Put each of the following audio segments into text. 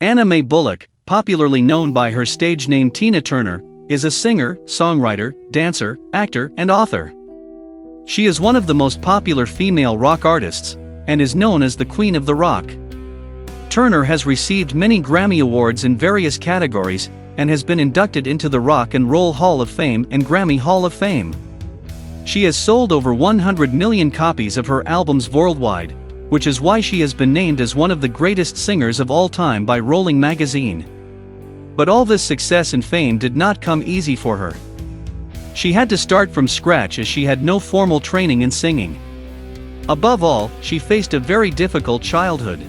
Anna Mae Bullock, popularly known by her stage name Tina Turner, is a singer, songwriter, dancer, actor, and author. She is one of the most popular female rock artists, and is known as the Queen of the Rock. Turner has received many Grammy Awards in various categories, and has been inducted into the Rock and Roll Hall of Fame and Grammy Hall of Fame. She has sold over 100 million copies of her albums worldwide, which is why she has been named as one of the greatest singers of all time by Rolling magazine. But all this success and fame did not come easy for her. She had to start from scratch as she had no formal training in singing. Above all, she faced a very difficult childhood.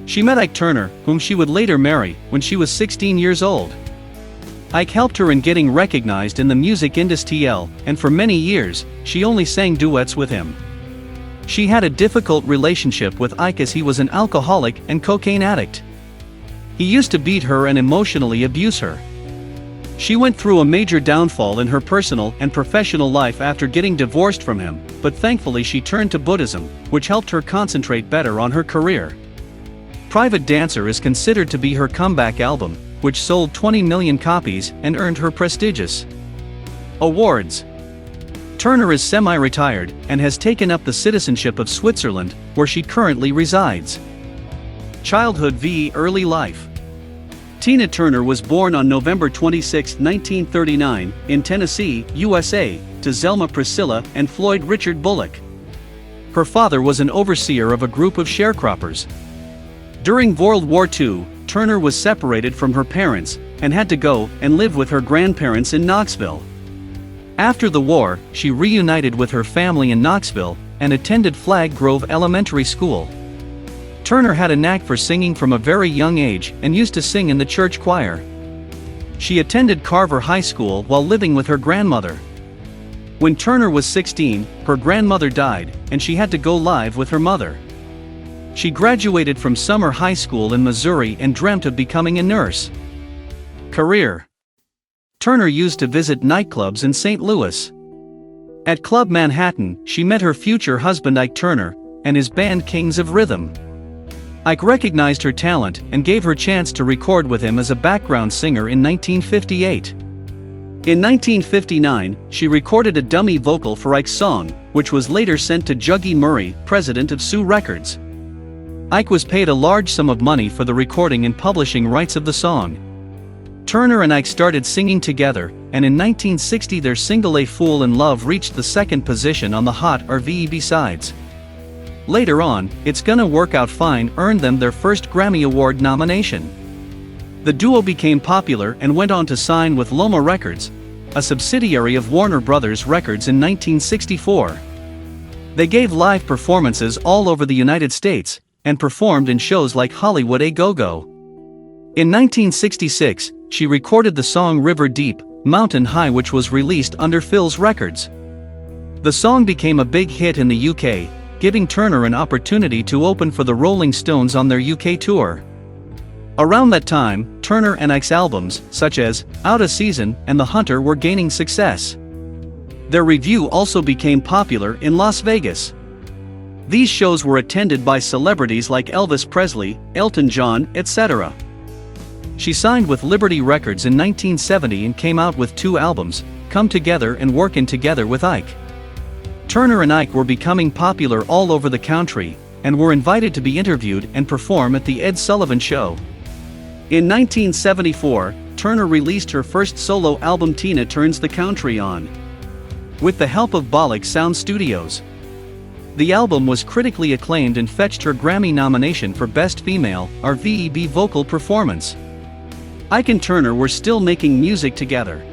She met Ike Turner, whom she would later marry, when she was 16 years old. Ike helped her in getting recognized in the music industry, and for many years, she only sang duets with him. She had a difficult relationship with Ike as he was an alcoholic and cocaine addict. He used to beat her and emotionally abuse her. She went through a major downfall in her personal and professional life after getting divorced from him, but thankfully she turned to Buddhism, which helped her concentrate better on her career. Private Dancer is considered to be her comeback album, which sold 20 million copies and earned her prestigious awards. Turner is semi-retired and has taken up the citizenship of Switzerland, where she currently resides. Childhood v. Early life. Tina Turner was born on November 26, 1939, in Tennessee, USA, to Zelma Priscilla and Floyd Richard Bullock. Her father was an overseer of a group of sharecroppers. During World War II, Turner was separated from her parents and had to go and live with her grandparents in Knoxville. After the war, she reunited with her family in Knoxville and attended Flag Grove Elementary School. Turner had a knack for singing from a very young age and used to sing in the church choir. She attended Carver High School while living with her grandmother. When Turner was 16, her grandmother died, and she had to go live with her mother. She graduated from Summer High School in Missouri and dreamt of becoming a nurse. Career. Turner used to visit nightclubs in St. Louis. At Club Manhattan, she met her future husband Ike Turner and his band Kings of Rhythm. Ike recognized her talent and gave her a chance to record with him as a background singer in 1958. In 1959, she recorded a dummy vocal for Ike's song, which was later sent to Juggy Murray, president of Sue Records. Ike was paid a large sum of money for the recording and publishing rights of the song. Turner and Ike started singing together, and in 1960 their single A Fool in Love reached the second position on the Hot R&B sides. Later on, It's Gonna Work Out Fine earned them their first Grammy Award nomination. The duo became popular and went on to sign with Loma Records, a subsidiary of Warner Brothers Records in 1964. They gave live performances all over the United States, and performed in shows like Hollywood A Go-Go. In 1966, she recorded the song River Deep, Mountain High, which was released under Phil's Records. The song became a big hit in the UK, giving Turner an opportunity to open for the Rolling Stones on their UK tour. Around that time, Turner and Ike's albums, such as Out of Season and The Hunter, were gaining success. Their review also became popular in Las Vegas. These shows were attended by celebrities like Elvis Presley, Elton John, etc. She signed with Liberty Records in 1970 and came out with 2 albums, Come Together and Workin' Together with Ike. Turner and Ike were becoming popular all over the country, and were invited to be interviewed and perform at The Ed Sullivan Show. In 1974, Turner released her first solo album Tina Turns the Country On, with the help of Bollock Sound Studios. The album was critically acclaimed and fetched her Grammy nomination for Best Female R&B Vocal Performance. Ike and Turner were still making music together.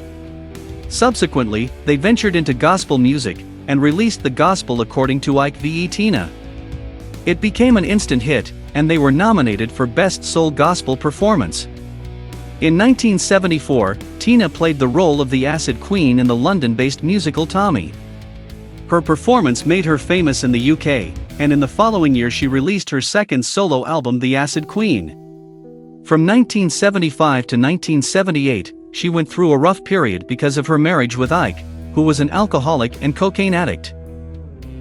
Subsequently, they ventured into gospel music, and released The Gospel According to Ike v. Tina. It became an instant hit, and they were nominated for Best Soul Gospel Performance. In 1974, Tina played the role of the Acid Queen in the London-based musical Tommy. Her performance made her famous in the UK, and in the following year she released her second solo album The Acid Queen. From 1975 to 1978, she went through a rough period because of her marriage with Ike, who was an alcoholic and cocaine addict.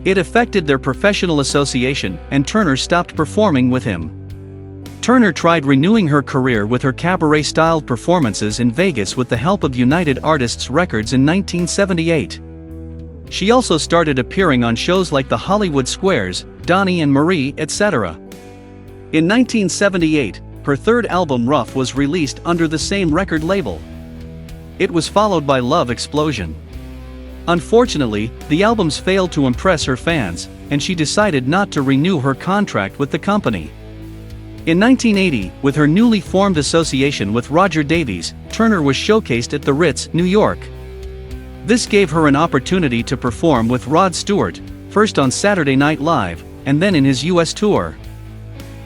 It affected their professional association, and Turner stopped performing with him. Turner tried renewing her career with her cabaret-styled performances in Vegas with the help of United Artists Records in 1978. She also started appearing on shows like The Hollywood Squares, Donnie and Marie, etc. In 1978, her third album Rough was released under the same record label. It was followed by Love Explosion. Unfortunately, the albums failed to impress her fans, and she decided not to renew her contract with the company. In 1980, with her newly formed association with Roger Davies, Turner was showcased at the Ritz, New York. This gave her an opportunity to perform with Rod Stewart, first on Saturday Night Live, and then in his US tour.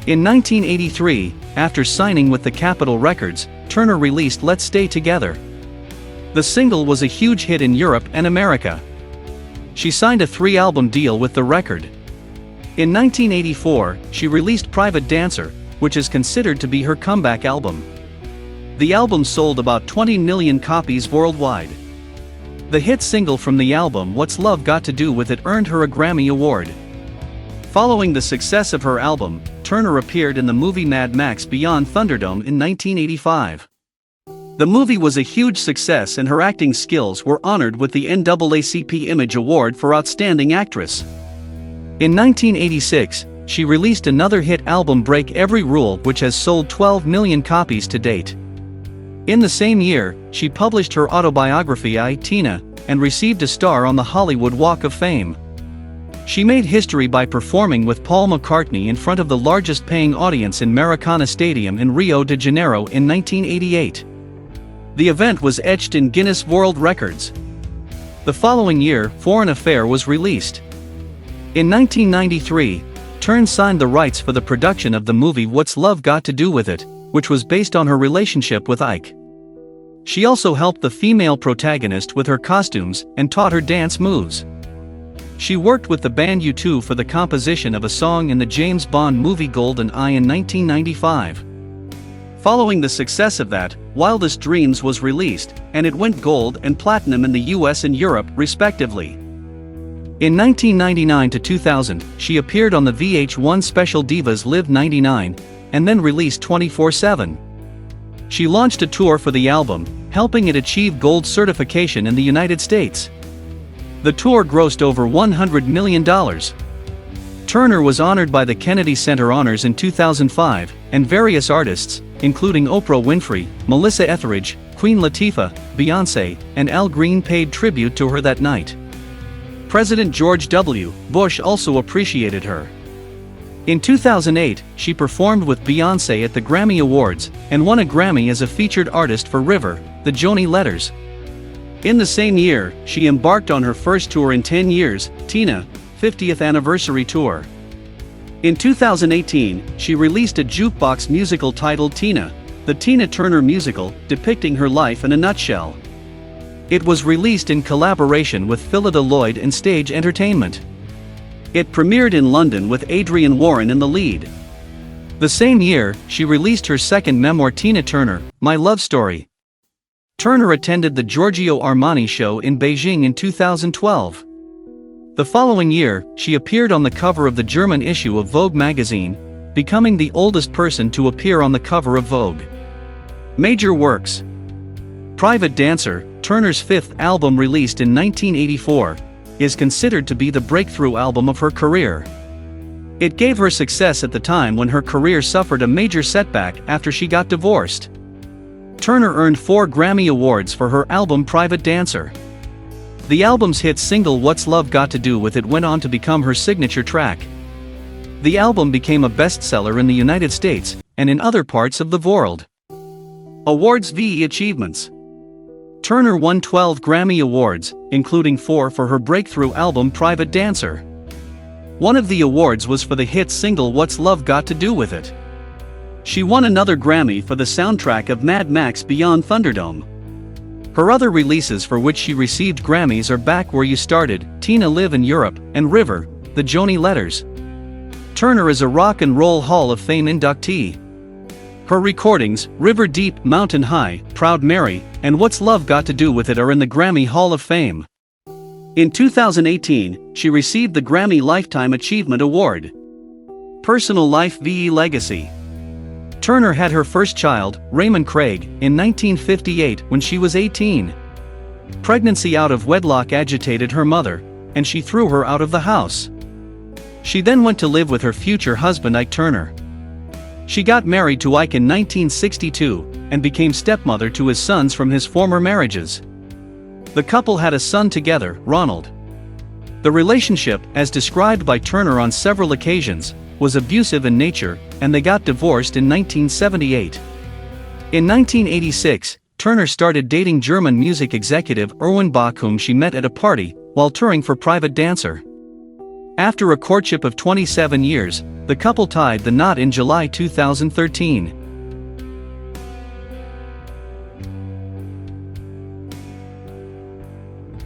In 1983, after signing with the Capitol Records, Turner released Let's Stay Together. The single was a huge hit in Europe and America. She signed a 3-album deal with the record. In 1984, she released Private Dancer, which is considered to be her comeback album. The album sold about 20 million copies worldwide. The hit single from the album What's Love Got to Do with It earned her a Grammy Award. Following the success of her album, Turner appeared in the movie Mad Max Beyond Thunderdome in 1985. The movie was a huge success and her acting skills were honored with the NAACP Image Award for Outstanding Actress. In 1986, she released another hit album Break Every Rule, which has sold 12 million copies to date. In the same year, she published her autobiography I, Tina, and received a star on the Hollywood Walk of Fame. She made history by performing with Paul McCartney in front of the largest paying audience in Maracana Stadium in Rio de Janeiro in 1988. The event was etched in Guinness World Records. The following year, Foreign Affair was released. In 1993, Turner signed the rights for the production of the movie What's Love Got to Do with It, which was based on her relationship with Ike. She also helped the female protagonist with her costumes and taught her dance moves. She worked with the band U2 for the composition of a song in the James Bond movie Golden Eye in 1995. Following the success of that, Wildest Dreams was released, and it went gold and platinum in the US and Europe, respectively. In 1999 to 2000, she appeared on the VH1 special Divas Live 99, and then released 24/7. She launched a tour for the album, helping it achieve gold certification in the United States. The tour grossed over $100 million. Turner was honored by the Kennedy Center Honors in 2005, and various artists, including Oprah Winfrey, Melissa Etheridge, Queen Latifah, Beyoncé, and Al Green paid tribute to her that night. President George W. Bush also appreciated her. In 2008, she performed with Beyoncé at the Grammy Awards, and won a Grammy as a featured artist for River, the Joni Letters. In the same year, she embarked on her first tour in 10 years, Tina, 50th Anniversary Tour. In 2018, she released a jukebox musical titled Tina, the Tina Turner musical, depicting her life in a nutshell. It was released in collaboration with Phillida Lloyd and Stage Entertainment. It premiered in London with Adrienne Warren in the lead. The same year, she released her second memoir Tina Turner, My Love Story. Turner attended the Giorgio Armani show in Beijing in 2012. The following year, she appeared on the cover of the German issue of Vogue magazine, becoming the oldest person to appear on the cover of Vogue. Major works. Private Dancer, Turner's fifth album released in 1984, is considered to be the breakthrough album of her career. It gave her success at the time when her career suffered a major setback after she got divorced. Turner earned 4 Grammy Awards for her album Private Dancer. The album's hit single What's Love Got to Do with It went on to become her signature track. The album became a bestseller in the United States, and in other parts of the world. Awards v. Achievements. Turner won 12 Grammy Awards, including 4 for her breakthrough album Private Dancer. One of the awards was for the hit single What's Love Got to Do with It. She won another Grammy for the soundtrack of Mad Max Beyond Thunderdome. Her other releases for which she received Grammys are Back Where You Started, Tina Live in Europe, and River, the Joni Letters. Turner is a Rock and Roll Hall of Fame inductee. Her recordings, River Deep, Mountain High, Proud Mary, and What's Love Got to Do with It are in the Grammy Hall of Fame. In 2018, she received the Grammy Lifetime Achievement Award. Personal Life v. Legacy. Turner had her first child, Raymond Craig, in 1958 when she was 18. Pregnancy out of wedlock agitated her mother, and she threw her out of the house. She then went to live with her future husband Ike Turner. She got married to Ike in 1962, and became stepmother to his sons from his former marriages. The couple had a son together, Ronald. The relationship, as described by Turner on several occasions, was abusive in nature, and they got divorced in 1978. In 1986, Turner started dating German music executive Erwin Bach, whom she met at a party while touring for Private Dancer. After a courtship of 27 years, the couple tied the knot in July 2013.